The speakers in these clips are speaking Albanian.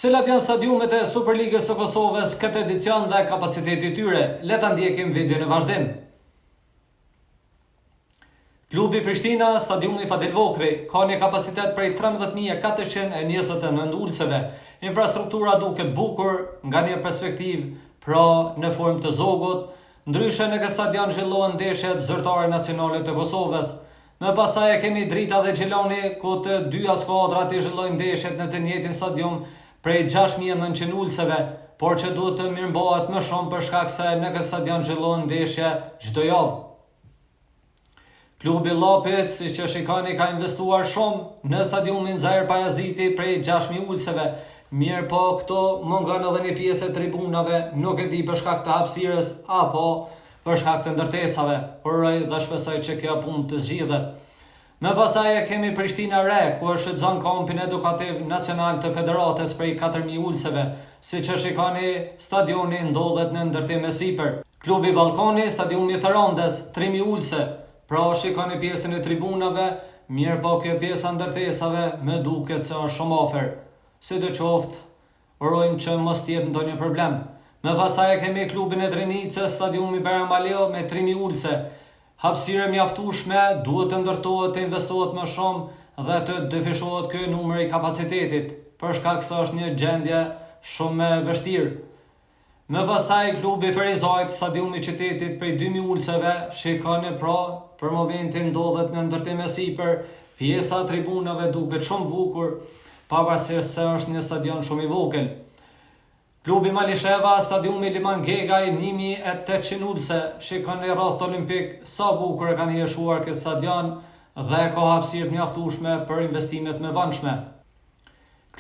Cilat janë stadiumet e Superligës së Kosovës këtë edicion dhe kapaciteti i tyre? Le ta ndjekim videon në vazhdim. Klubi Prishtina, stadiumi Fadil Vokri, ka një kapacitet prej 13.429 ulëseve. Infrastruktura duket bukur nga një perspektiv, pra në formë të zogut, ndryshe në këtë stadion zhvillohen ndeshjet zyrtare nacionale të Kosovës. Më pastaj e kemi Drita dhe Gjelani, ku të dyja skuadrat i zhvillojnë ndeshjet në të njëjtin stadium prej 6.900 ulëseve, por që duhet të mirëmbohet më shumë për shkak se në këtë stadion zhvillohen ndeshje çdo javë. Klubi Llapit, siç e shikoni, ka investuar shumë në stadiumin Zahir Pajaziti prej 6.000 ulëseve. Mirë po, këto mungon edhe një pjesë e tribunave, nuk e di për shkak të hapësirës apo për shkak të ndërtesave. Uroj dhe shpresoj që kjo punë të zgjidhet. Më pastaj e kemi Prishtina Re, ku është shfrytëzon kampin edukativ nacional të federatës prej 4.000 ulëseve. Siç e shikoni, stadioni ndodhet në ndërtim e sipër. Klubi Ballkoni, stadiumi Therandës, 3.000 ulëse. Pra shikoni pjesën e tribunave, mirë po kjo pjesa ndërtesave më duket se është shumë afër. Sidoqoftë, urojmë që mos të jetë ndonjë problem. Më pastaj e kemi klubin e Drenicës, stadiumi Bayram Balio me 3.000 ulëse. Hapësirë mjaftueshme, duhet të ndërtohet, të investohet më shumë dhe të dyfishohet ky numër i kapacitetit, për shkak se është një gjendje shumë e vështirë. Më pastaj klubi Ferizajt, stadiumi i qytetit prej 2.000 ulëseve, shikoni pra, për momentin ndodhet në ndërtim e sipër, pjesa e tribunave duket shumë bukur, pavarësisht se është një stadion shumë i vogël. Klubi Malisheva, stadiumi Liman Gegaj, 1.800 ulëse, shikoni rreth Olimpik, sa bukur e kanë jeshtuar këtë stadion dhe ka hapësirë mjaftueshme për investimet më vonshme.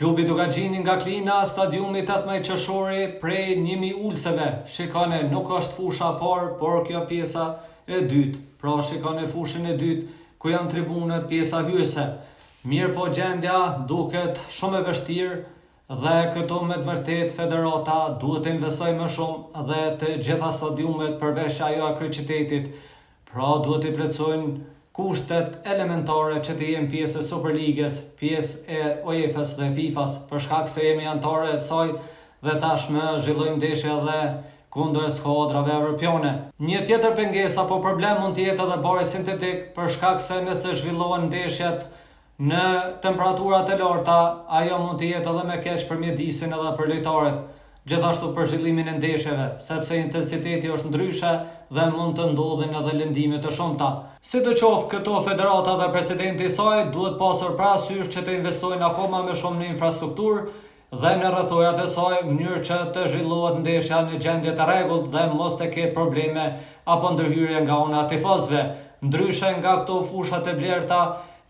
Klubi Dugaxhini nga Klina, stadiumi 18 qershori prej 1.000 ulëseve. Shikoni, nuk është fusha e parë, por kjo pjesa e dytë. Pra shikoni fushën e dytë ku janë tribunat, pjesa hyese. Mirë po gjendja duket shumë e vështirë dhe këto me të vërtet federata duhet të investojë më shumë dhe të gjitha stadiumet përveç ajo e kryeqytetit. Pra duhet të plotësojnë kushtet elementare që të jenë pjesë e Superligës, pjesë e UEFA-s dhe FIFA-s, për shkak se jemi anëtarë e saj dhe tashmë zhvillojmë ndeshje edhe kundër skuadrave evropiane. Një tjetër pengesë apo problem mund të jetë edhe bari sintetik, për shkak se nëse zhvillohen ndeshjet në temperaturat e larta, ajo mund të jetë edhe më keq për mjedisin edhe për lojtarët. Gjithashtu për zhvillimin e ndeshjeve, sepse intensiteti është ndryshe dhe mund të ndodhin edhe lëndime të shumta. Sidoqoftë, këto federata dhe presidenti i saj duhet pasur parasysh që të investojnë akoma më shumë në infrastrukturë dhe në rrethojat e saj, në mënyrë që të zhvillohet ndeshja në gjendje të rregullt dhe mos të ketë probleme apo ndërhyrje nga ana e tifozëve. Ndryshe nga këto fushat e blerta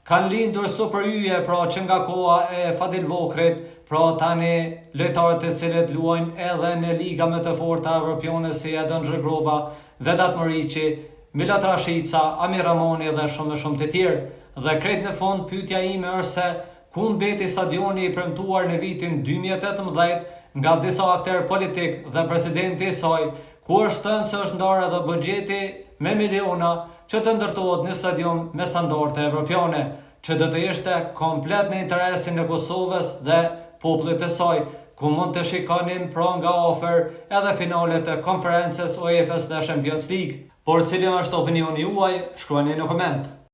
kanë lindur superyje, pra që nga koha e Fadil Vokrit, pra tani lojtarët e cilët luajnë edhe në liga më të forta evropiane si Edon Zhegrova, Vedat Moriqi, Milat Rashica, Amir Ramoni dhe shumë të tjerë. Dhe krejt në fund pyetja ime është se ku mbeti stadioni i premtuar në vitin 2018 nga disa aktorë politik dhe presidenti i saj, ku është thënë se është ndarë edhe buxheti me miliona që të ndërtohet një stadion me standarde evropiane, që do të ishte komplet në interesin e Kosovës dhe popullit të saj, ku mund të shikonim pra nga afër edhe finalet e konferencës UEFA-s dhe Champions League. Por cili është opinioni juaj, shkruani në koment.